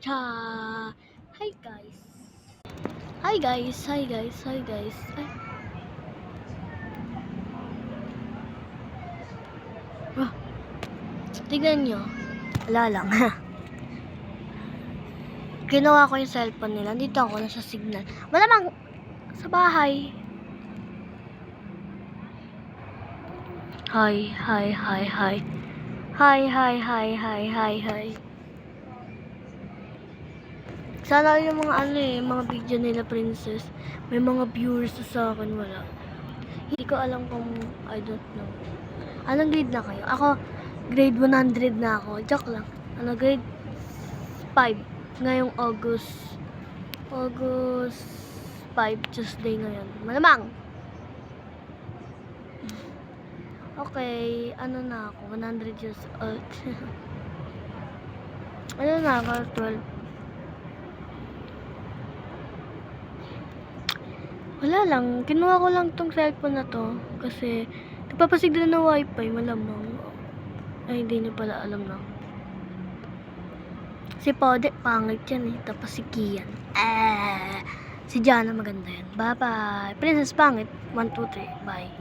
Cha! Hi guys! Hi guys! Hi guys! Hi guys! Ay. Oh. Tignan nyo. Wala lang. Ginawa ko yung cellphone nila. Dito ako, nasa signal. Malamang sa bahay. Hi, hi, hi, hi. Hi, hi, hi, hi, hi, hi. Sana yung mga mga video nila, princess. May mga viewers sa akin, wala. Hindi ko alam kung, I don't know. Anong grade na kayo? Ako, grade 100 na ako. Joke lang. Grade 5. Ngayong August 5, Tuesday ngayon. Malamang! Okay, na ako? 100 years old. Na ako? 12. Wala lang. Kinuha ko lang tong cellphone na to. Kasi, nagpapasigla na wifi. Malamang. Ay, hindi niyo pala alam na. Si Pode, pangit yan eh. Tapos si Kian. Si Jana, maganda yan. Bye-bye. Princess, pangit. 1, 2, 3. Bye.